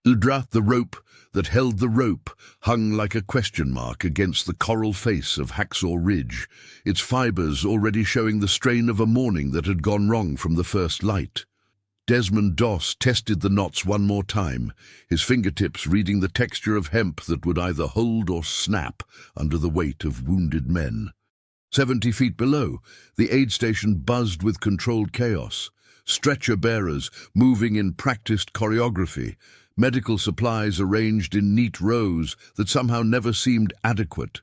The rope that held the rope hung like a question mark against the coral face of Hacksaw Ridge, its fibers already showing the strain of a morning that had gone wrong from the first light. Desmond Doss tested the knots one more time, his fingertips reading the texture of hemp that would either hold or snap under the weight of wounded men. 70 feet below, the aid station buzzed with controlled chaos. Stretcher bearers moving in practiced choreography, medical supplies arranged in neat rows that somehow never seemed adequate.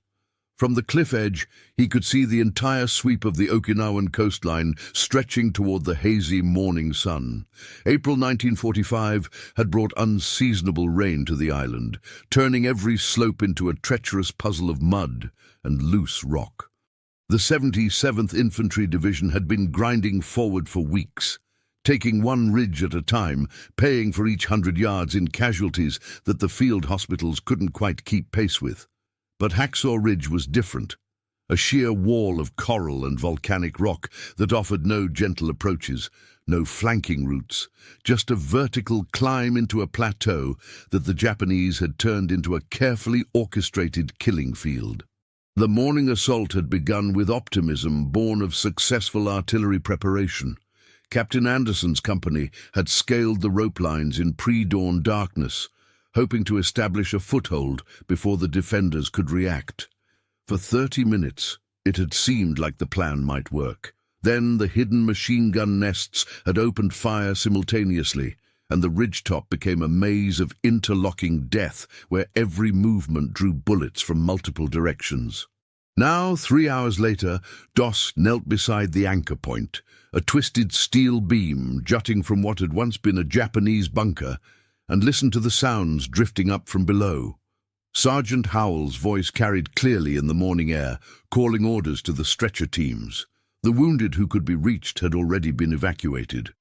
From the cliff edge, he could see the entire sweep of the Okinawan coastline stretching toward the hazy morning sun. April 1945 had brought unseasonable rain to the island, turning every slope into a treacherous puzzle of mud and loose rock. The 77th Infantry Division had been grinding forward for weeks, taking one ridge at a time, paying for each 100 yards in casualties that the field hospitals couldn't quite keep pace with. But Hacksaw Ridge was different, a sheer wall of coral and volcanic rock that offered no gentle approaches, no flanking routes, just a vertical climb into a plateau that the Japanese had turned into a carefully orchestrated killing field. The morning assault had begun with optimism born of successful artillery preparation. Captain Anderson's company had scaled the rope lines in pre-dawn darkness, hoping to establish a foothold before the defenders could react. For 30 minutes, it had seemed like the plan might work. Then the hidden machine gun nests had opened fire simultaneously, and the ridgetop became a maze of interlocking death where every movement drew bullets from multiple directions. Now, 3 hours later, Doss knelt beside the anchor point, a twisted steel beam jutting from what had once been a Japanese bunker, and listened to the sounds drifting up from below. Sergeant Howell's voice carried clearly in the morning air, calling orders to the stretcher teams. The wounded who could be reached had already been evacuated.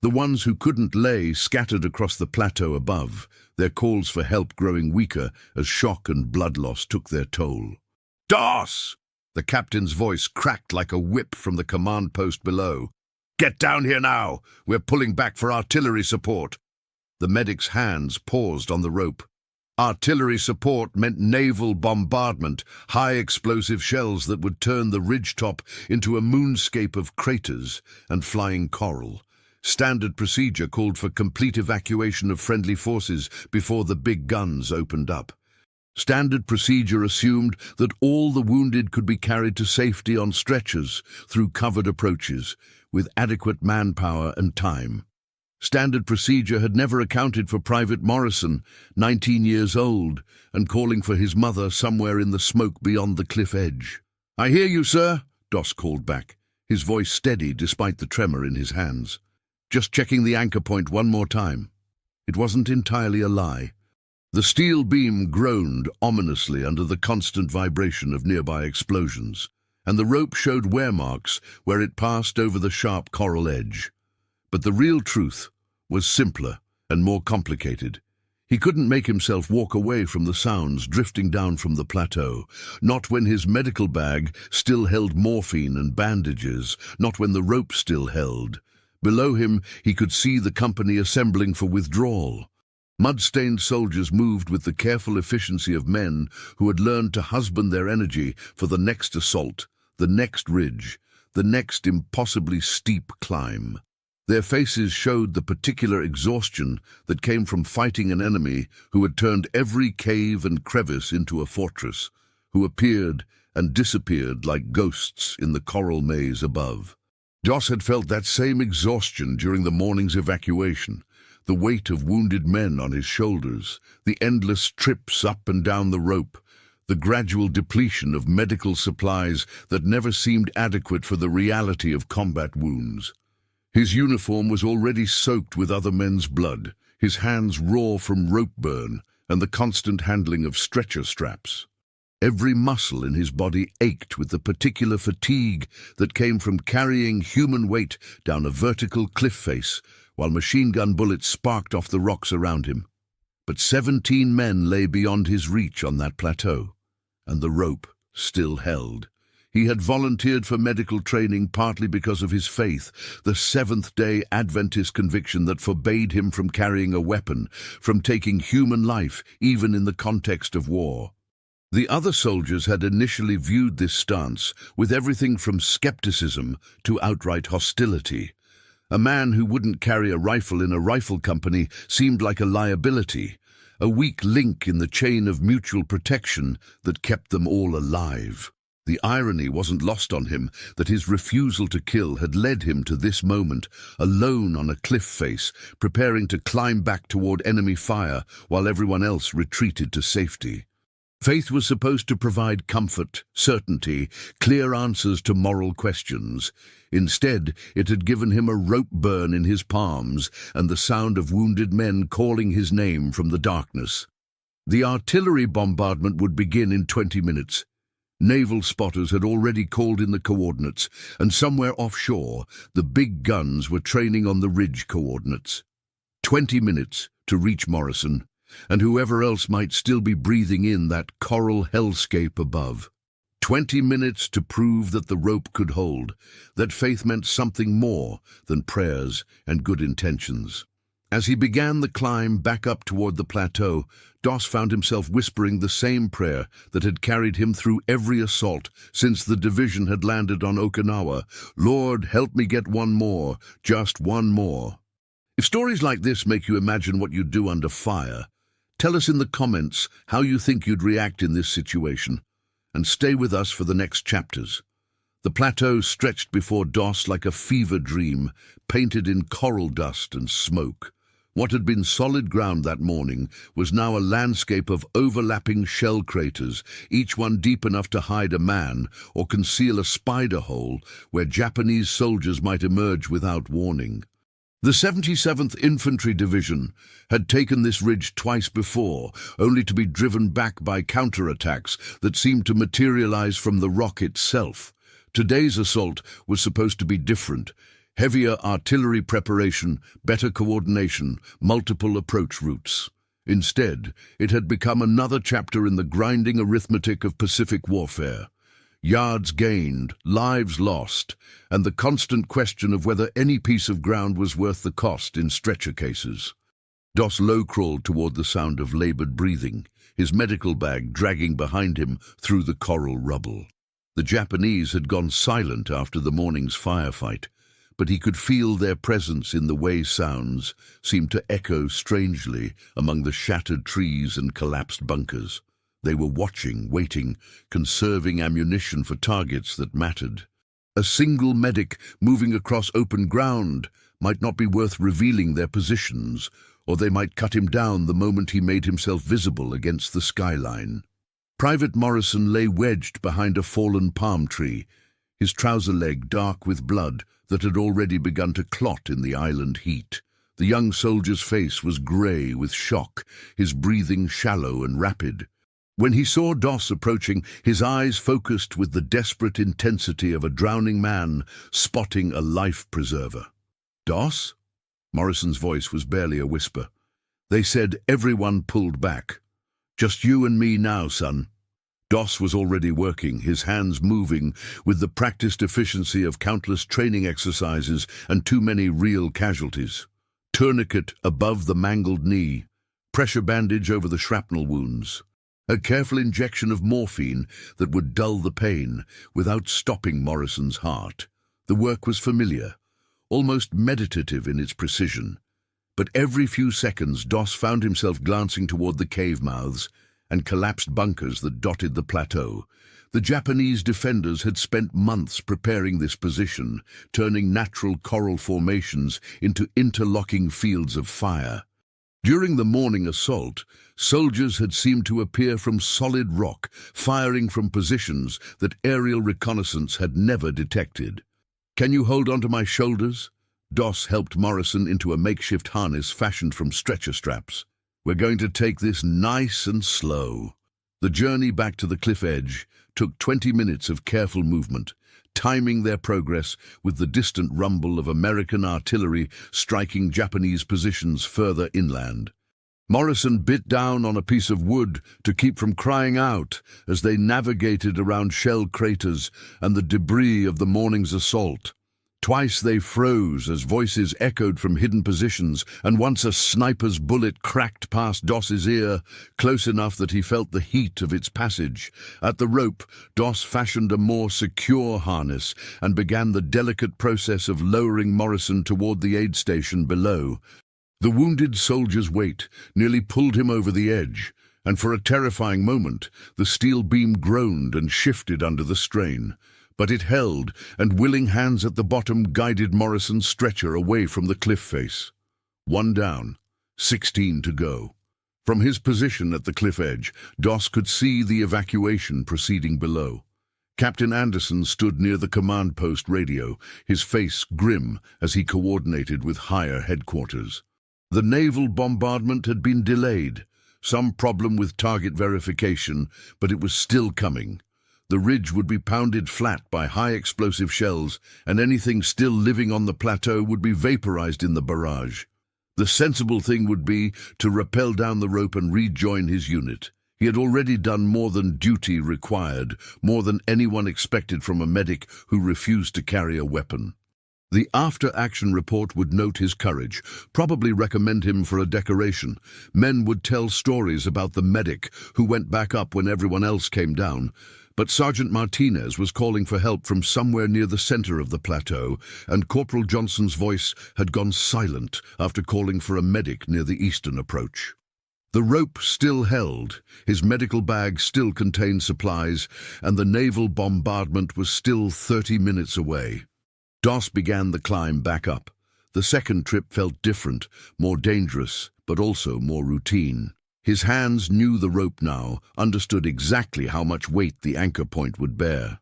The ones who couldn't lay scattered across the plateau above, their calls for help growing weaker as shock and blood loss took their toll. "Doss!" The captain's voice cracked like a whip from the command post below. "Get down here now! We're pulling back for artillery support." The medic's hands paused on the rope. Artillery support meant naval bombardment, high explosive shells that would turn the ridgetop into a moonscape of craters and flying coral. Standard procedure called for complete evacuation of friendly forces before the big guns opened up. Standard procedure assumed that all the wounded could be carried to safety on stretchers through covered approaches, with adequate manpower and time. Standard procedure had never accounted for Private Morrison, 19 years old, and calling for his mother somewhere in the smoke beyond the cliff edge. "I hear you, sir," Doss called back, his voice steady despite the tremor in his hands. "Just checking the anchor point one more time." It wasn't entirely a lie. The steel beam groaned ominously under the constant vibration of nearby explosions, and the rope showed wear marks where it passed over the sharp coral edge. But the real truth was simpler and more complicated. He couldn't make himself walk away from the sounds drifting down from the plateau, not when his medical bag still held morphine and bandages, not when the rope still held. Below him, he could see the company assembling for withdrawal. Mud-stained soldiers moved with the careful efficiency of men who had learned to husband their energy for the next assault, the next ridge, the next impossibly steep climb. Their faces showed the particular exhaustion that came from fighting an enemy who had turned every cave and crevice into a fortress, who appeared and disappeared like ghosts in the coral maze above. Doss had felt that same exhaustion during the morning's evacuation, the weight of wounded men on his shoulders, the endless trips up and down the rope, the gradual depletion of medical supplies that never seemed adequate for the reality of combat wounds. His uniform was already soaked with other men's blood, his hands raw from rope burn and the constant handling of stretcher straps. Every muscle in his body ached with the particular fatigue that came from carrying human weight down a vertical cliff face while machine gun bullets sparked off the rocks around him. But 17 men lay beyond his reach on that plateau, and the rope still held. He had volunteered for medical training partly because of his faith, the Seventh-day Adventist conviction that forbade him from carrying a weapon, from taking human life, even in the context of war. The other soldiers had initially viewed this stance with everything from skepticism to outright hostility. A man who wouldn't carry a rifle in a rifle company seemed like a liability, a weak link in the chain of mutual protection that kept them all alive. The irony wasn't lost on him that his refusal to kill had led him to this moment, alone on a cliff face, preparing to climb back toward enemy fire while everyone else retreated to safety. Faith was supposed to provide comfort, certainty, clear answers to moral questions. Instead, it had given him a rope burn in his palms and the sound of wounded men calling his name from the darkness. The artillery bombardment would begin in 20 minutes. Naval spotters had already called in the coordinates, and somewhere offshore, the big guns were training on the ridge coordinates. 20 minutes to reach Morrison, and whoever else might still be breathing in that coral hellscape above. 20 minutes to prove that the rope could hold, that faith meant something more than prayers and good intentions. As he began the climb back up toward the plateau, Doss found himself whispering the same prayer that had carried him through every assault since the division had landed on Okinawa. Lord, help me get one more, just one more. If stories like this make you imagine what you'd do under fire, tell us in the comments how you think you'd react in this situation, and stay with us for the next chapters. The plateau stretched before Doss like a fever dream, painted in coral dust and smoke. What had been solid ground that morning was now a landscape of overlapping shell craters, each one deep enough to hide a man or conceal a spider hole where Japanese soldiers might emerge without warning. The 77th Infantry Division had taken this ridge twice before, only to be driven back by counterattacks that seemed to materialize from the rock itself. Today's assault was supposed to be different. Heavier artillery preparation, better coordination, multiple approach routes. Instead, it had become another chapter in the grinding arithmetic of Pacific warfare. Yards gained, lives lost, and the constant question of whether any piece of ground was worth the cost in stretcher cases. Doss low-crawled toward the sound of labored breathing, his medical bag dragging behind him through the coral rubble. The Japanese had gone silent after the morning's firefight, but he could feel their presence in the way sounds seemed to echo strangely among the shattered trees and collapsed bunkers. They were watching, waiting, conserving ammunition for targets that mattered. A single medic moving across open ground might not be worth revealing their positions, or they might cut him down the moment he made himself visible against the skyline. Private Morrison lay wedged behind a fallen palm tree, his trouser leg dark with blood that had already begun to clot in the island heat. The young soldier's face was grey with shock, his breathing shallow and rapid. When he saw Doss approaching, his eyes focused with the desperate intensity of a drowning man spotting a life preserver. "Doss?" Morrison's voice was barely a whisper. They said everyone pulled back. "Just you and me now, son." Doss was already working, his hands moving with the practiced efficiency of countless training exercises and too many real casualties. Tourniquet above the mangled knee, pressure bandage over the shrapnel wounds. A careful injection of morphine that would dull the pain without stopping Morrison's heart. The work was familiar, almost meditative in its precision. But every few seconds Doss found himself glancing toward the cave mouths and collapsed bunkers that dotted the plateau. The Japanese defenders had spent months preparing this position, turning natural coral formations into interlocking fields of fire. During the morning assault, soldiers had seemed to appear from solid rock, firing from positions that aerial reconnaissance had never detected. "Can you hold onto my shoulders?" Doss helped Morrison into a makeshift harness fashioned from stretcher straps. "We're going to take this nice and slow." The journey back to the cliff edge took 20 minutes of careful movement, timing their progress with the distant rumble of American artillery striking Japanese positions further inland. Morrison bit down on a piece of wood to keep from crying out as they navigated around shell craters and the debris of the morning's assault. Twice they froze as voices echoed from hidden positions, and once a sniper's bullet cracked past Doss's ear, close enough that he felt the heat of its passage. At the rope, Doss fashioned a more secure harness and began the delicate process of lowering Morrison toward the aid station below. The wounded soldier's weight nearly pulled him over the edge, and for a terrifying moment the steel beam groaned and shifted under the strain. But it held, and willing hands at the bottom guided Morrison's stretcher away from the cliff face. 1 down, 16 to go. From his position at the cliff edge, Doss could see the evacuation proceeding below. Captain Anderson stood near the command post radio, his face grim as he coordinated with higher headquarters. The naval bombardment had been delayed, some problem with target verification, but it was still coming. The ridge would be pounded flat by high explosive shells, and anything still living on the plateau would be vaporized in the barrage. The sensible thing would be to rappel down the rope and rejoin his unit. He had already done more than duty required, more than anyone expected from a medic who refused to carry a weapon. The after-action report would note his courage, probably recommend him for a decoration. Men would tell stories about the medic who went back up when everyone else came down. But Sergeant Martinez was calling for help from somewhere near the center of the plateau, and Corporal Johnson's voice had gone silent after calling for a medic near the eastern approach. The rope still held, his medical bag still contained supplies, and the naval bombardment was still 30 minutes away. Doss began the climb back up. The second trip felt different, more dangerous, but also more routine. His hands knew the rope now, understood exactly how much weight the anchor point would bear.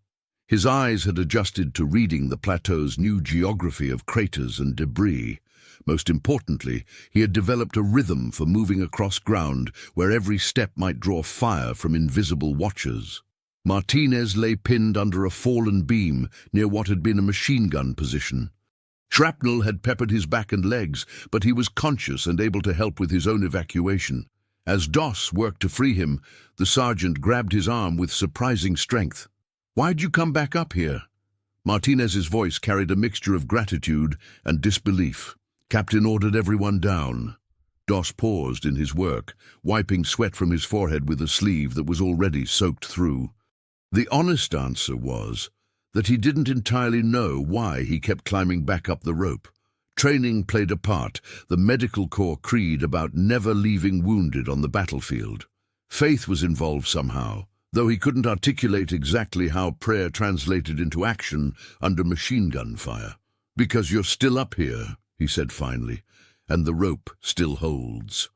His eyes had adjusted to reading the plateau's new geography of craters and debris. Most importantly, he had developed a rhythm for moving across ground where every step might draw fire from invisible watchers. Martinez lay pinned under a fallen beam near what had been a machine gun position. Shrapnel had peppered his back and legs, but he was conscious and able to help with his own evacuation. As Doss worked to free him, the sergeant grabbed his arm with surprising strength. "Why'd you come back up here?" Martinez's voice carried a mixture of gratitude and disbelief. "Captain ordered everyone down." Doss paused in his work, wiping sweat from his forehead with a sleeve that was already soaked through. The honest answer was that he didn't entirely know why he kept climbing back up the rope. Training played a part, the medical corps creed about never leaving wounded on the battlefield. Faith was involved somehow, though he couldn't articulate exactly how prayer translated into action under machine gun fire. "Because you're still up here," he said finally, "and the rope still holds."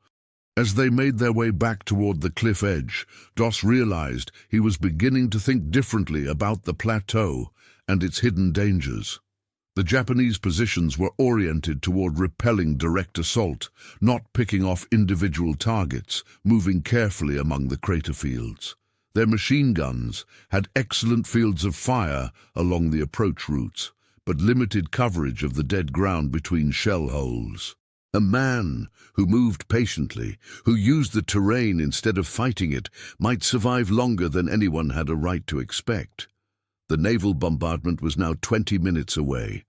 As they made their way back toward the cliff edge, Doss realized he was beginning to think differently about the plateau and its hidden dangers. The Japanese positions were oriented toward repelling direct assault, not picking off individual targets, moving carefully among the crater fields. Their machine guns had excellent fields of fire along the approach routes, but limited coverage of the dead ground between shell holes. A man who moved patiently, who used the terrain instead of fighting it, might survive longer than anyone had a right to expect. The naval bombardment was now 20 minutes away.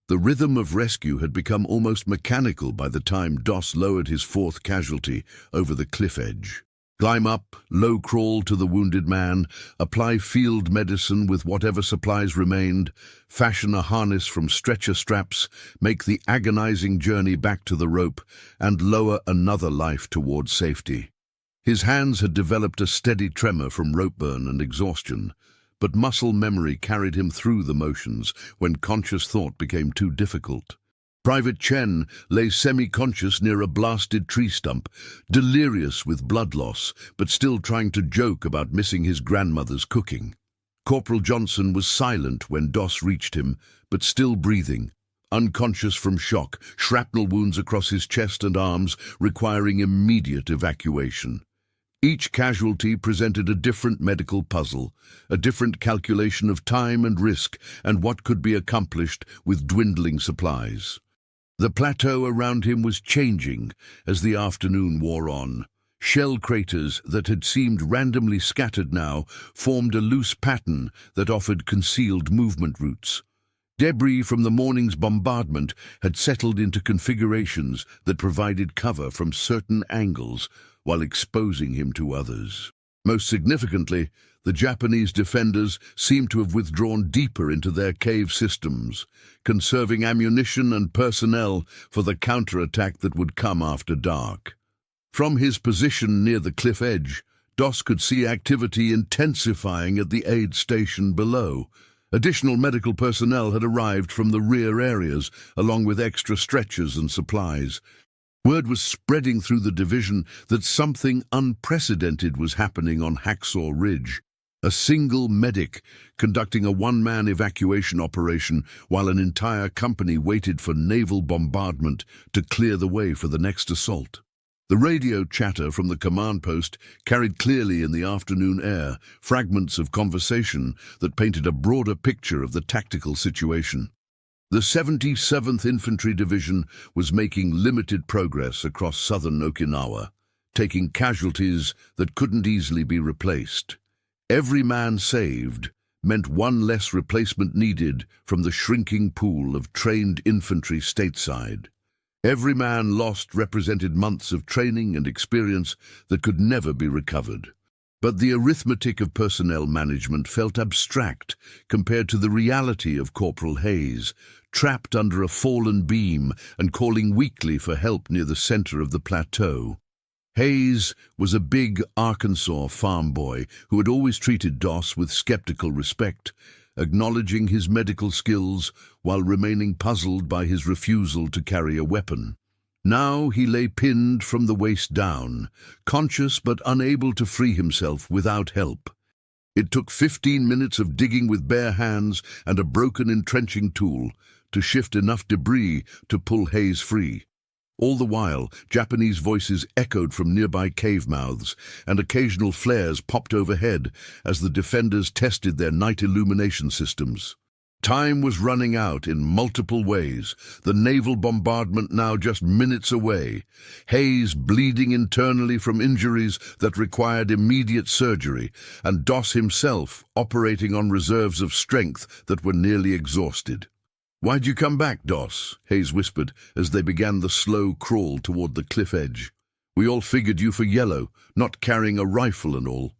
The rhythm of rescue had become almost mechanical by the time Doss lowered his fourth casualty over the cliff edge. Climb up, low crawl to the wounded man, apply field medicine with whatever supplies remained, fashion a harness from stretcher straps, make the agonizing journey back to the rope, and lower another life toward safety. His hands had developed a steady tremor from rope burn and exhaustion, but muscle memory carried him through the motions when conscious thought became too difficult. Private Chen lay semi-conscious near a blasted tree stump, delirious with blood loss, but still trying to joke about missing his grandmother's cooking. Corporal Johnson was silent when Doss reached him, but still breathing, unconscious from shock, shrapnel wounds across his chest and arms requiring immediate evacuation. Each casualty presented a different medical puzzle, a different calculation of time and risk and what could be accomplished with dwindling supplies. The plateau around him was changing as the afternoon wore on. Shell craters that had seemed randomly scattered now formed a loose pattern that offered concealed movement routes. Debris from the morning's bombardment had settled into configurations that provided cover from certain angles while exposing him to others. Most significantly, the Japanese defenders seemed to have withdrawn deeper into their cave systems, conserving ammunition and personnel for the counterattack that would come after dark. From his position near the cliff edge, Doss could see activity intensifying at the aid station below. Additional medical personnel had arrived from the rear areas, along with extra stretchers and supplies. Word was spreading through the division that something unprecedented was happening on Hacksaw Ridge. A single medic conducting a one-man evacuation operation while an entire company waited for naval bombardment to clear the way for the next assault. The radio chatter from the command post carried clearly in the afternoon air fragments of conversation that painted a broader picture of the tactical situation. The 77th Infantry Division was making limited progress across southern Okinawa, taking casualties that couldn't easily be replaced. Every man saved meant one less replacement needed from the shrinking pool of trained infantry stateside. Every man lost represented months of training and experience that could never be recovered. But the arithmetic of personnel management felt abstract compared to the reality of Corporal Hayes, trapped under a fallen beam and calling weakly for help near the center of the plateau. Hayes was a big Arkansas farm boy who had always treated Doss with skeptical respect, acknowledging his medical skills while remaining puzzled by his refusal to carry a weapon. Now he lay pinned from the waist down, conscious but unable to free himself without help. It took 15 minutes of digging with bare hands and a broken entrenching tool to shift enough debris to pull Hayes free. All the while, Japanese voices echoed from nearby cave mouths, and occasional flares popped overhead as the defenders tested their night illumination systems. Time was running out in multiple ways, the naval bombardment now just minutes away, Hayes bleeding internally from injuries that required immediate surgery, and Doss himself operating on reserves of strength that were nearly exhausted. "Why'd you come back, Doss?" Hayes whispered as they began the slow crawl toward the cliff edge. "We all figured you for yellow, not carrying a rifle and all."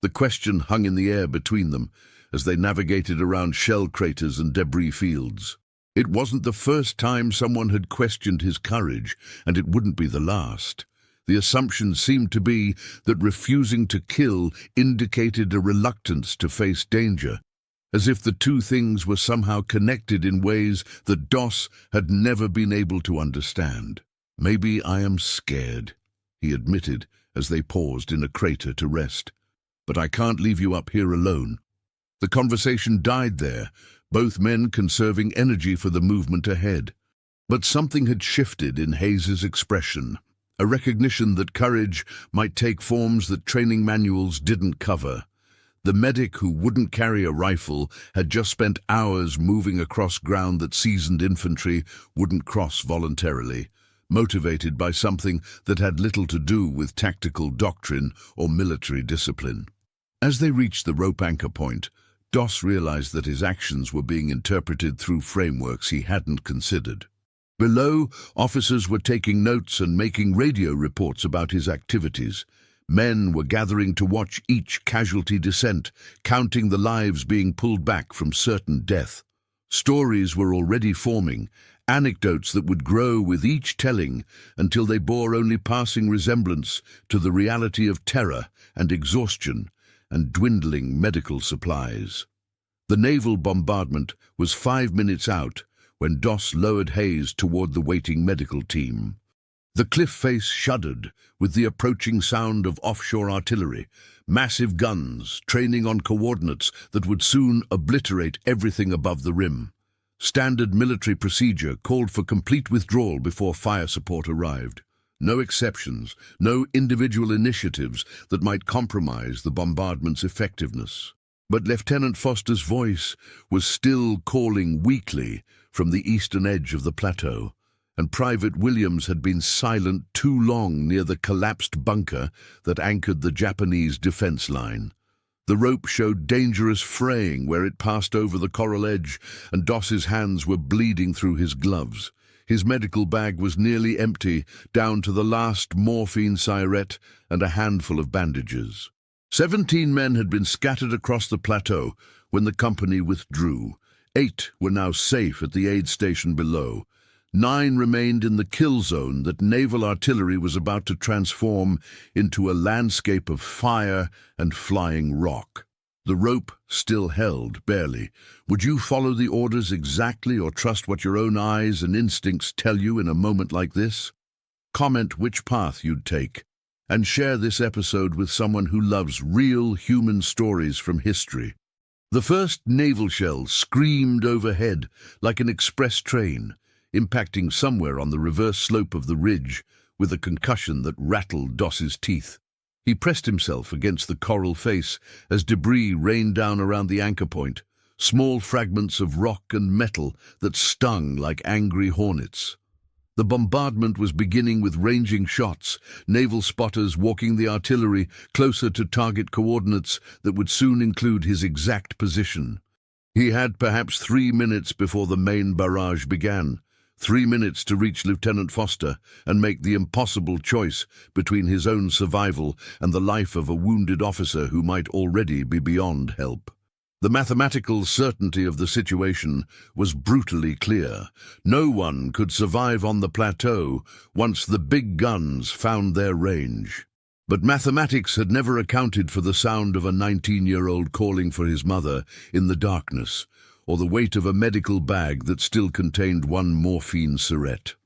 The question hung in the air between them as they navigated around shell craters and debris fields. It wasn't the first time someone had questioned his courage, and it wouldn't be the last. The assumption seemed to be that refusing to kill indicated a reluctance to face danger, as if the two things were somehow connected in ways that Doss had never been able to understand. "Maybe I am scared," he admitted as they paused in a crater to rest. "But I can't leave you up here alone." The conversation died there, both men conserving energy for the movement ahead. But something had shifted in Hayes's expression, a recognition that courage might take forms that training manuals didn't cover. The medic who wouldn't carry a rifle had just spent hours moving across ground that seasoned infantry wouldn't cross voluntarily, motivated by something that had little to do with tactical doctrine or military discipline. As they reached the rope anchor point, Doss realized that his actions were being interpreted through frameworks he hadn't considered. Below, officers were taking notes and making radio reports about his activities. Men were gathering to watch each casualty descent, counting the lives being pulled back from certain death. Stories were already forming, anecdotes that would grow with each telling until they bore only passing resemblance to the reality of terror and exhaustion and dwindling medical supplies. The naval bombardment was 5 minutes out when Doss lowered Hayes toward the waiting medical team. The cliff face shuddered with the approaching sound of offshore artillery, massive guns training on coordinates that would soon obliterate everything above the rim. Standard military procedure called for complete withdrawal before fire support arrived. No exceptions, no individual initiatives that might compromise the bombardment's effectiveness. But Lieutenant Foster's voice was still calling weakly from the eastern edge of the plateau. and Private Williams had been silent too long near the collapsed bunker that anchored the Japanese defense line. The rope showed dangerous fraying where it passed over the coral edge, and Doss's hands were bleeding through his gloves. His medical bag was nearly empty, down to the last morphine syringe and a handful of bandages. 17 men had been scattered across the plateau when the company withdrew. 8 were now safe at the aid station below. 9 remained in the kill zone that naval artillery was about to transform into a landscape of fire and flying rock. The rope still held, barely. Would you follow the orders exactly or trust what your own eyes and instincts tell you in a moment like this? Comment which path you'd take, and share this episode with someone who loves real human stories from history. The first naval shell screamed overhead like an express train, impacting somewhere on the reverse slope of the ridge with a concussion that rattled Doss's teeth. He pressed himself against the coral face as debris rained down around the anchor point, small fragments of rock and metal that stung like angry hornets. The bombardment was beginning with ranging shots, naval spotters walking the artillery closer to target coordinates that would soon include his exact position. He had perhaps 3 minutes before the main barrage began. 3 minutes to reach Lieutenant Foster and make the impossible choice between his own survival and the life of a wounded officer who might already be beyond help. The mathematical certainty of the situation was brutally clear. No one could survive on the plateau once the big guns found their range. But mathematics had never accounted for the sound of a 19-year-old calling for his mother in the darkness, or the weight of a medical bag that still contained 1 morphine syringe.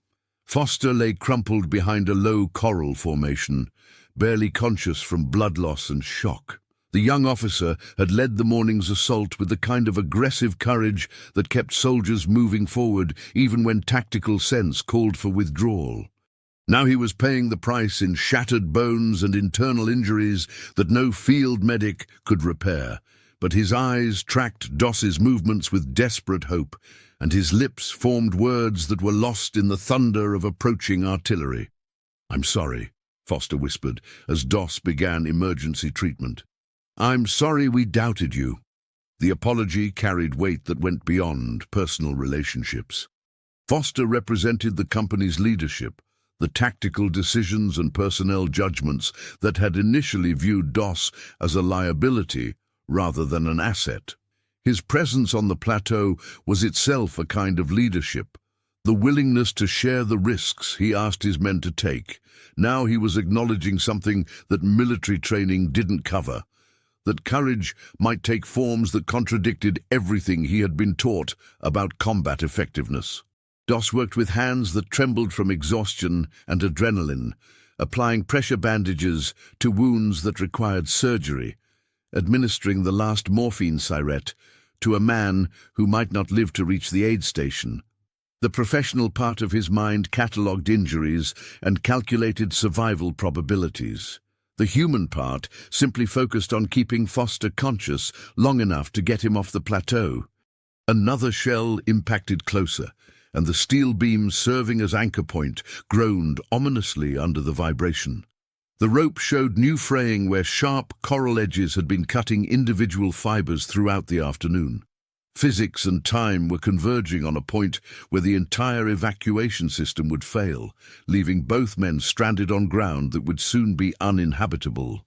Foster lay crumpled behind a low coral formation, barely conscious from blood loss and shock. The young officer had led the morning's assault with the kind of aggressive courage that kept soldiers moving forward even when tactical sense called for withdrawal. Now he was paying the price in shattered bones and internal injuries that no field medic could repair. But his eyes tracked Doss's movements with desperate hope, and his lips formed words that were lost in the thunder of approaching artillery. "I'm sorry," Foster whispered as Doss began emergency treatment. "I'm sorry we doubted you." The apology carried weight that went beyond personal relationships. Foster represented the company's leadership, the tactical decisions and personnel judgments that had initially viewed Doss as a liability rather than an asset. His presence on the plateau was itself a kind of leadership, the willingness to share the risks he asked his men to take. Now he was acknowledging something that military training didn't cover, that courage might take forms that contradicted everything he had been taught about combat effectiveness. Doss worked with hands that trembled from exhaustion and adrenaline, applying pressure bandages to wounds that required surgery, administering the last morphine syringe to a man who might not live to reach the aid station. The professional part of his mind catalogued injuries and calculated survival probabilities. The human part simply focused on keeping Foster conscious long enough to get him off the plateau. Another shell impacted closer, and the steel beams serving as anchor point groaned ominously under the vibration. The rope showed new fraying where sharp coral edges had been cutting individual fibers throughout the afternoon. Physics and time were converging on a point where the entire evacuation system would fail, leaving both men stranded on ground that would soon be uninhabitable.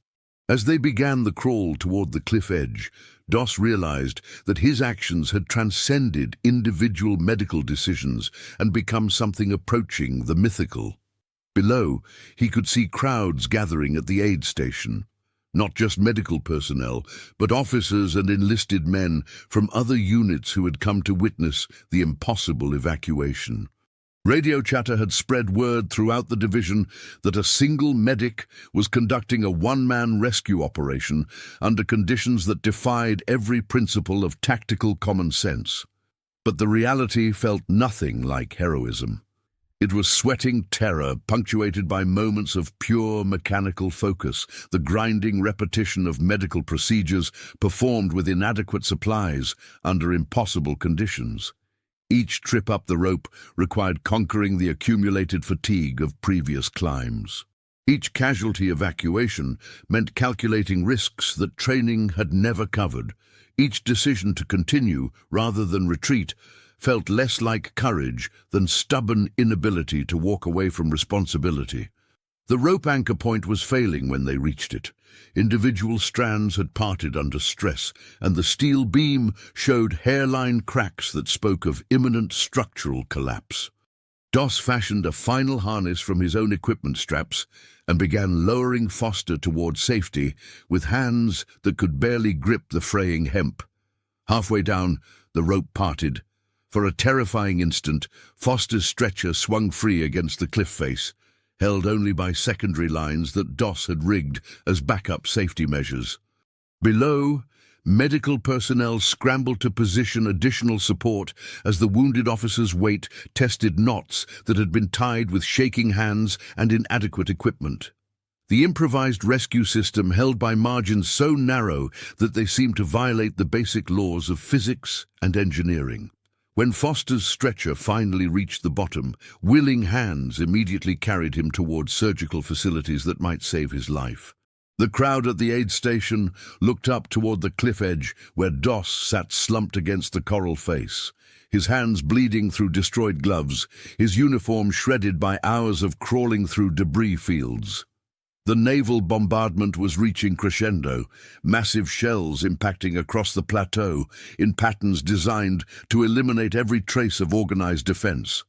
As they began the crawl toward the cliff edge, Doss realized that his actions had transcended individual medical decisions and become something approaching the mythical. Below, he could see crowds gathering at the aid station. Not just medical personnel, but officers and enlisted men from other units who had come to witness the impossible evacuation. Radio chatter had spread word throughout the division that a single medic was conducting a one-man rescue operation under conditions that defied every principle of tactical common sense. But the reality felt nothing like heroism. It was sweating terror, punctuated by moments of pure mechanical focus, the grinding repetition of medical procedures performed with inadequate supplies under impossible conditions. Each trip up the rope required conquering the accumulated fatigue of previous climbs. Each casualty evacuation meant calculating risks that training had never covered. Each decision to continue rather than retreat felt less like courage than stubborn inability to walk away from responsibility. The rope anchor point was failing when they reached it. Individual strands had parted under stress, and the steel beam showed hairline cracks that spoke of imminent structural collapse. Doss fashioned a final harness from his own equipment straps and began lowering Foster toward safety with hands that could barely grip the fraying hemp. Halfway down, the rope parted. For a terrifying instant, Foster's stretcher swung free against the cliff face, held only by secondary lines that Doss had rigged as backup safety measures. Below, medical personnel scrambled to position additional support as the wounded officer's weight tested knots that had been tied with shaking hands and inadequate equipment. The improvised rescue system held by margins so narrow that they seemed to violate the basic laws of physics and engineering. When Foster's stretcher finally reached the bottom, willing hands immediately carried him towards surgical facilities that might save his life. The crowd at the aid station looked up toward the cliff edge where Doss sat slumped against the coral face, his hands bleeding through destroyed gloves, his uniform shredded by hours of crawling through debris fields. The naval bombardment was reaching crescendo, massive shells impacting across the plateau in patterns designed to eliminate every trace of organized defense.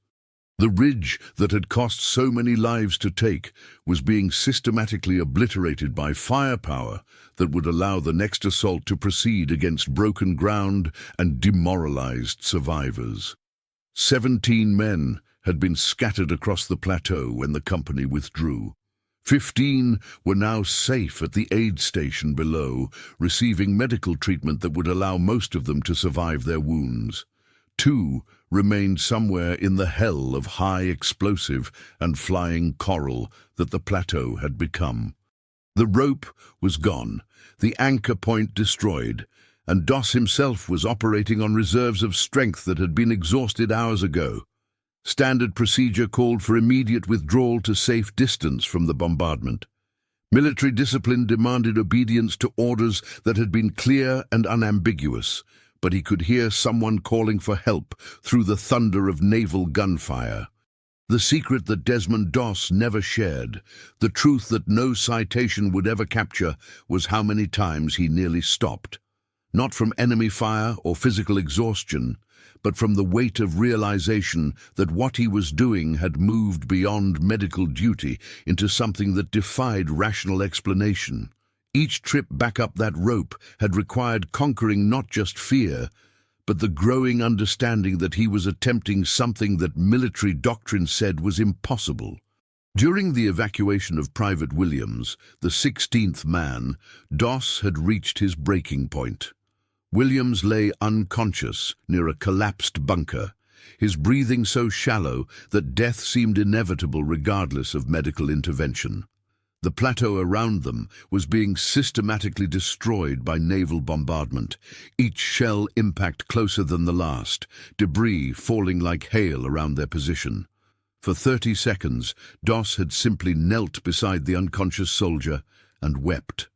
The ridge that had cost so many lives to take was being systematically obliterated by firepower that would allow the next assault to proceed against broken ground and demoralized survivors. 17 men had been scattered across the plateau when the company withdrew. 15 were now safe at the aid station below, receiving medical treatment that would allow most of them to survive their wounds. 2 remained somewhere in the hell of high explosive and flying coral that the plateau had become. The rope was gone, the anchor point destroyed, and Doss himself was operating on reserves of strength that had been exhausted hours ago. Standard procedure called for immediate withdrawal to safe distance from the bombardment. Military discipline demanded obedience to orders that had been clear and unambiguous, but he could hear someone calling for help through the thunder of naval gunfire. The secret that Desmond Doss never shared, the truth that no citation would ever capture, was how many times he nearly stopped. Not from enemy fire or physical exhaustion, but from the weight of realization that what he was doing had moved beyond medical duty into something that defied rational explanation. Each trip back up that rope had required conquering not just fear, but the growing understanding that he was attempting something that military doctrine said was impossible. During the evacuation of Private Williams, the 16th man, Doss had reached his breaking point. Williams lay unconscious near a collapsed bunker, his breathing so shallow that death seemed inevitable regardless of medical intervention. The plateau around them was being systematically destroyed by naval bombardment, each shell impact closer than the last, debris falling like hail around their position. For 30 seconds, Doss had simply knelt beside the unconscious soldier and wept.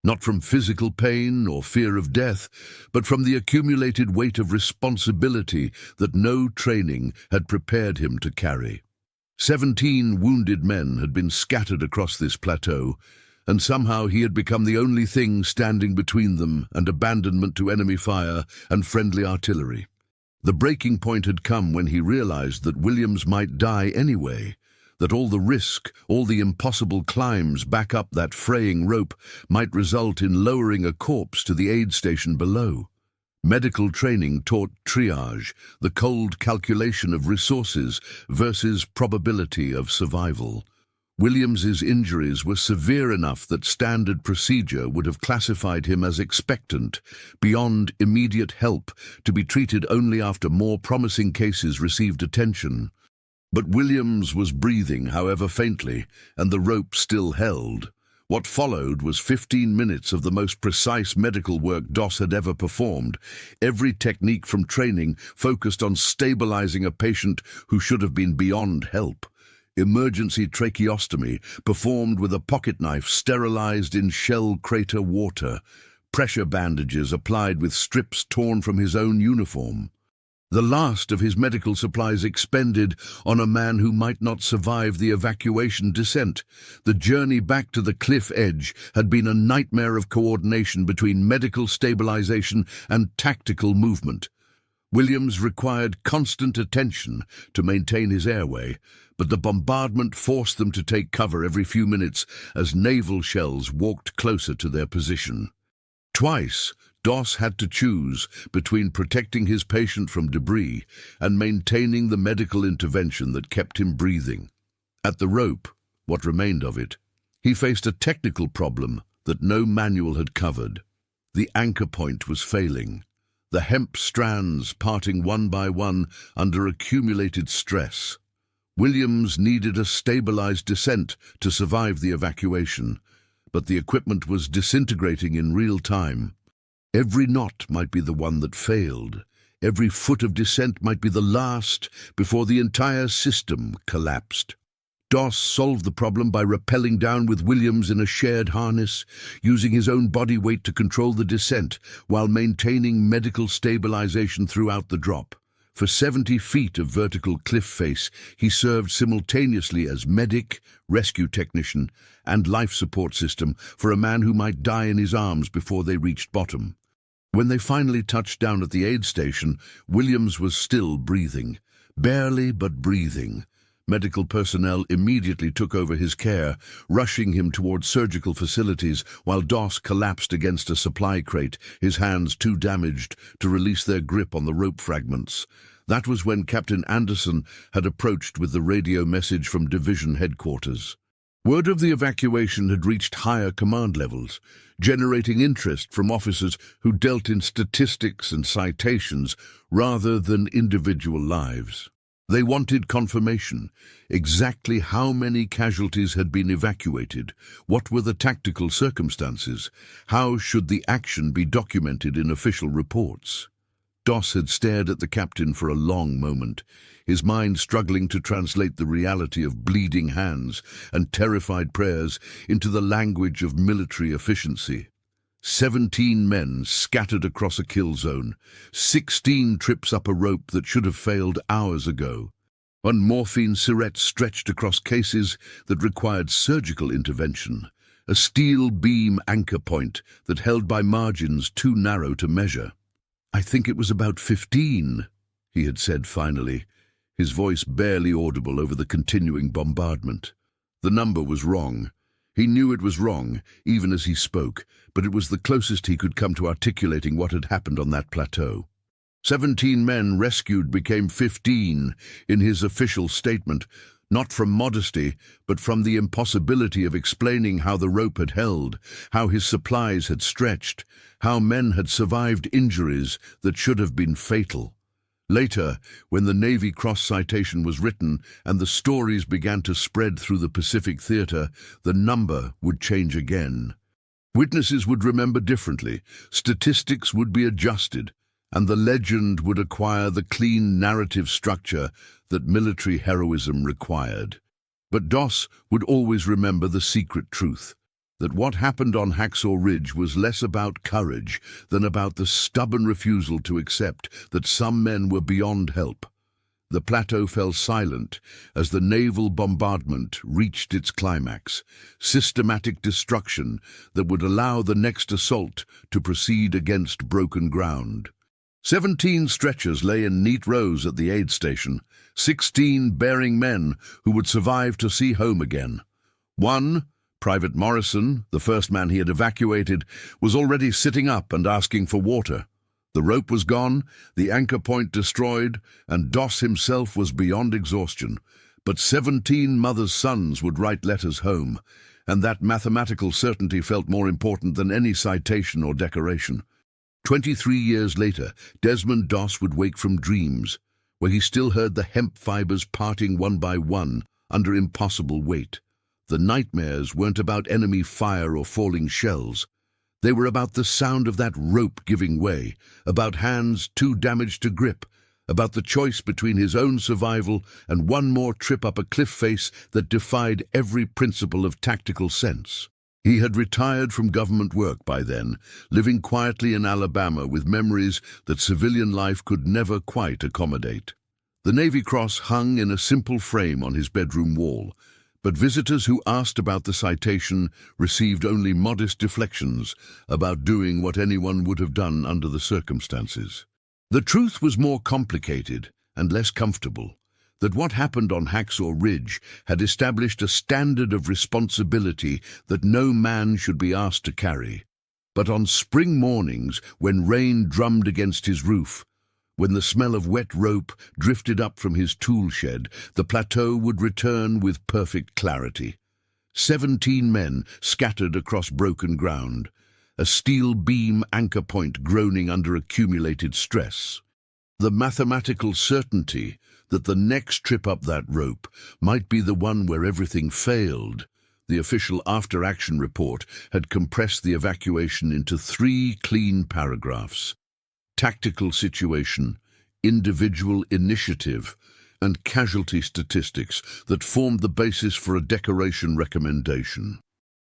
Not from physical pain or fear of death, but from the accumulated weight of responsibility that no training had prepared him to carry. 17 wounded men had been scattered across this plateau, and somehow he had become the only thing standing between them and abandonment to enemy fire and friendly artillery. The breaking point had come when he realized that Williams might die anyway, that all the risk, all the impossible climbs back up that fraying rope might result in lowering a corpse to the aid station below. Medical training taught triage, the cold calculation of resources versus probability of survival. Williams's injuries were severe enough that standard procedure would have classified him as expectant, beyond immediate help, to be treated only after more promising cases received attention. But Williams was breathing, however faintly, and the rope still held. What followed was 15 minutes of the most precise medical work Doss had ever performed. Every technique from training focused on stabilizing a patient who should have been beyond help. Emergency tracheostomy performed with a pocket knife sterilized in shell crater water. Pressure bandages applied with strips torn from his own uniform. The last of his medical supplies expended on a man who might not survive the evacuation descent. The journey back to the cliff edge had been a nightmare of coordination between medical stabilization and tactical movement. Williams required constant attention to maintain his airway, but the bombardment forced them to take cover every few minutes as naval shells walked closer to their position. Twice, Doss had to choose between protecting his patient from debris and maintaining the medical intervention that kept him breathing. At the rope, what remained of it, he faced a technical problem that no manual had covered. The anchor point was failing, the hemp strands parting one by one under accumulated stress. Williams needed a stabilized descent to survive the evacuation, but the equipment was disintegrating in real time. Every knot might be the one that failed. Every foot of descent might be the last before the entire system collapsed. Doss solved the problem by rappelling down with Williams in a shared harness, using his own body weight to control the descent while maintaining medical stabilization throughout the drop. For 70 feet of vertical cliff face, he served simultaneously as medic, rescue technician, and life support system for a man who might die in his arms before they reached bottom. When they finally touched down at the aid station, Williams was still breathing. Barely, but breathing. Medical personnel immediately took over his care, rushing him towards surgical facilities while Doss collapsed against a supply crate, his hands too damaged to release their grip on the rope fragments. That was when Captain Anderson had approached with the radio message from division headquarters. Word of the evacuation had reached higher command levels, generating interest from officers who dealt in statistics and citations rather than individual lives. They wanted confirmation, exactly how many casualties had been evacuated, what were the tactical circumstances, how should the action be documented in official reports. Doss had stared at the captain for a long moment, his mind struggling to translate the reality of bleeding hands and terrified prayers into the language of military efficiency. 17 men scattered across a kill zone, 16 trips up a rope that should have failed hours ago. One morphine syringe stretched across cases that required surgical intervention, a steel beam anchor point that held by margins too narrow to measure. "I think it was about 15, he had said finally, his voice barely audible over the continuing bombardment. The number was wrong. He knew it was wrong, even as he spoke, but it was the closest he could come to articulating what had happened on that plateau. 17 men rescued became 15 in his official statement, not from modesty, but from the impossibility of explaining how the rope had held, how his supplies had stretched, how men had survived injuries that should have been fatal. Later, when the Navy Cross citation was written and the stories began to spread through the Pacific theater, the number would change again. Witnesses would remember differently, statistics would be adjusted, and the legend would acquire the clean narrative structure that military heroism required. But Doss would always remember the secret truth, that what happened on Hacksaw Ridge was less about courage than about the stubborn refusal to accept that some men were beyond help. The plateau fell silent as the naval bombardment reached its climax, systematic destruction that would allow the next assault to proceed against broken ground. 17 stretchers lay in neat rows at the aid station, 16 bearing men who would survive to see home again. One, Private Morrison, the first man he had evacuated, was already sitting up and asking for water. The rope was gone, the anchor point destroyed, and Doss himself was beyond exhaustion. But 17 mothers' sons would write letters home, and that mathematical certainty felt more important than any citation or decoration. 23 years later, Desmond Doss would wake from dreams, where he still heard the hemp fibers parting one by one under impossible weight. The nightmares weren't about enemy fire or falling shells. They were about the sound of that rope giving way, about hands too damaged to grip, about the choice between his own survival and one more trip up a cliff face that defied every principle of tactical sense. He had retired from government work by then, living quietly in Alabama with memories that civilian life could never quite accommodate. The Navy Cross hung in a simple frame on his bedroom wall, but visitors who asked about the citation received only modest deflections about doing what anyone would have done under the circumstances. The truth was more complicated and less comfortable, that what happened on Hacksaw Ridge had established a standard of responsibility that no man should be asked to carry. But on spring mornings, when rain drummed against his roof, when the smell of wet rope drifted up from his tool shed, the plateau would return with perfect clarity. 17 men scattered across broken ground, a steel beam anchor point groaning under accumulated stress. The mathematical certainty that the next trip up that rope might be the one where everything failed. The official after-action report had compressed the evacuation into 3 clean paragraphs: tactical situation, individual initiative, and casualty statistics that formed the basis for a decoration recommendation.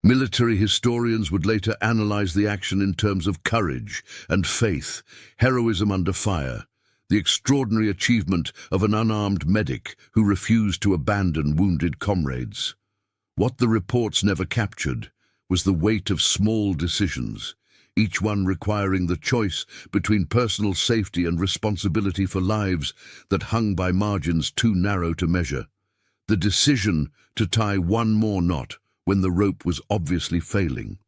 Military historians would later analyze the action in terms of courage and faith, heroism under fire, the extraordinary achievement of an unarmed medic who refused to abandon wounded comrades. What the reports never captured was the weight of small decisions, each one requiring the choice between personal safety and responsibility for lives that hung by margins too narrow to measure. The decision to tie one more knot when the rope was obviously failing.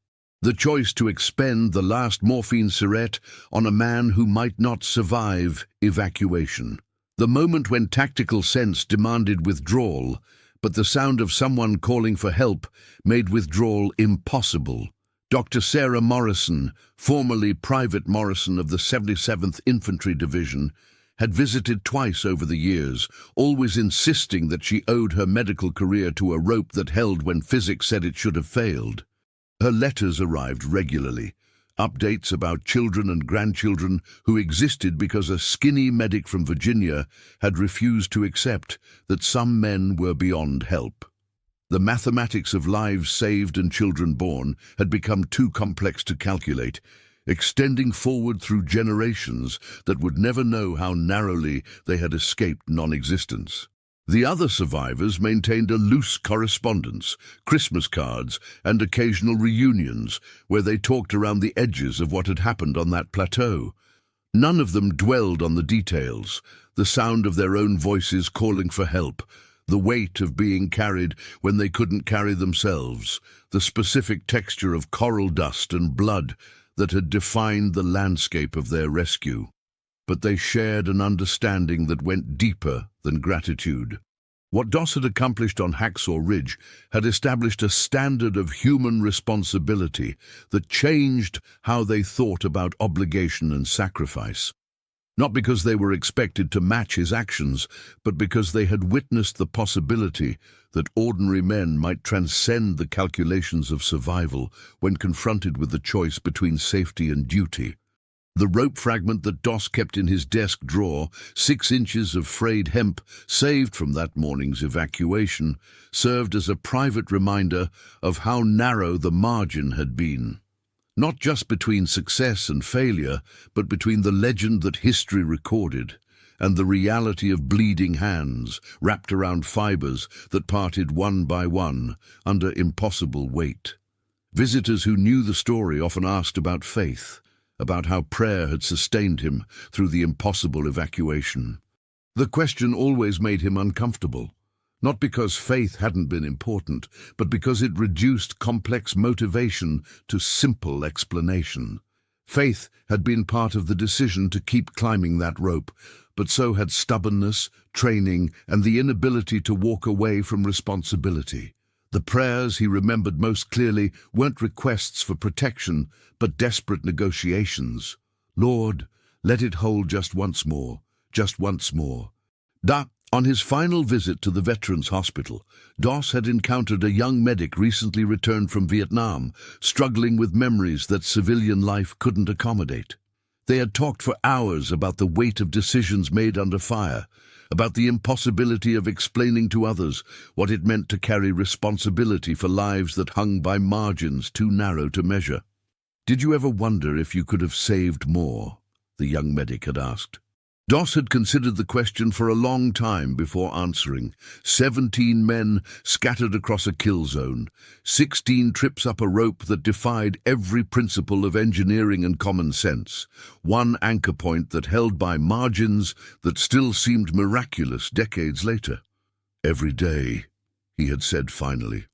The choice to expend the last morphine syringe on a man who might not survive evacuation. The moment when tactical sense demanded withdrawal, but the sound of someone calling for help made withdrawal impossible. Dr. Sarah Morrison, formerly Private Morrison of the 77th Infantry Division, had visited twice over the years, always insisting that she owed her medical career to a rope that held when physics said it should have failed. Her letters arrived regularly, updates about children and grandchildren who existed because a skinny medic from Virginia had refused to accept that some men were beyond help. The mathematics of lives saved and children born had become too complex to calculate, extending forward through generations that would never know how narrowly they had escaped non-existence. The other survivors maintained a loose correspondence, Christmas cards, and occasional reunions where they talked around the edges of what had happened on that plateau. None of them dwelled on the details, the sound of their own voices calling for help, the weight of being carried when they couldn't carry themselves, the specific texture of coral dust and blood that had defined the landscape of their rescue. But they shared an understanding that went deeper than gratitude. What Doss had accomplished on Hacksaw Ridge had established a standard of human responsibility that changed how they thought about obligation and sacrifice. Not because they were expected to match his actions, but because they had witnessed the possibility that ordinary men might transcend the calculations of survival when confronted with the choice between safety and duty. The rope fragment that Doss kept in his desk drawer, 6 inches of frayed hemp saved from that morning's evacuation, served as a private reminder of how narrow the margin had been. Not just between success and failure, but between the legend that history recorded and the reality of bleeding hands wrapped around fibers that parted one by one under impossible weight. Visitors who knew the story often asked about faith, about how prayer had sustained him through the impossible evacuation. The question always made him uncomfortable, not because faith hadn't been important, but because it reduced complex motivation to simple explanation. Faith had been part of the decision to keep climbing that rope, but so had stubbornness, training, and the inability to walk away from responsibility. The prayers he remembered most clearly weren't requests for protection, but desperate negotiations. Lord, let it hold just once more, just once more. On his final visit to the Veterans Hospital, Doss had encountered a young medic recently returned from Vietnam, struggling with memories that civilian life couldn't accommodate. They had talked for hours about the weight of decisions made under fire, about the impossibility of explaining to others what it meant to carry responsibility for lives that hung by margins too narrow to measure. "Did you ever wonder if you could have saved more?" the young medic had asked. Doss had considered the question for a long time before answering. 17 men scattered across a kill zone, 16 trips up a rope that defied every principle of engineering and common sense, one anchor point that held by margins that still seemed miraculous decades later. "Every day," he had said finally.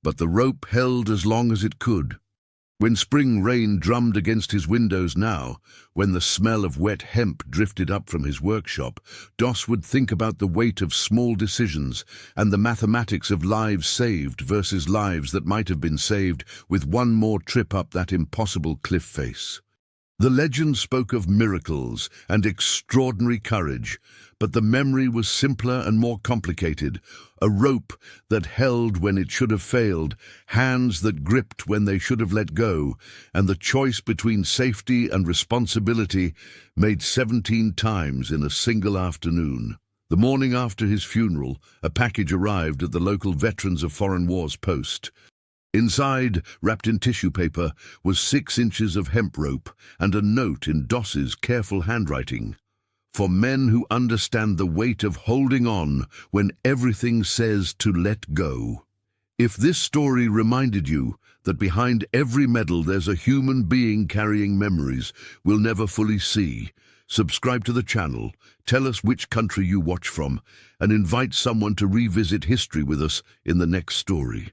But the rope held as long as it could. When spring rain drummed against his windows now, when the smell of wet hemp drifted up from his workshop, Doss would think about the weight of small decisions and the mathematics of lives saved versus lives that might have been saved with one more trip up that impossible cliff face. The legend spoke of miracles and extraordinary courage, but the memory was simpler and more complicated. A rope that held when it should have failed, hands that gripped when they should have let go, and the choice between safety and responsibility made 17 times in a single afternoon. The morning after his funeral, a package arrived at the local Veterans of Foreign Wars post. Inside, wrapped in tissue paper, was 6 inches of hemp rope and a note in Doss's careful handwriting. "For men who understand the weight of holding on when everything says to let go." If this story reminded you that behind every medal there's a human being carrying memories we'll never fully see, subscribe to the channel, tell us which country you watch from, and invite someone to revisit history with us in the next story.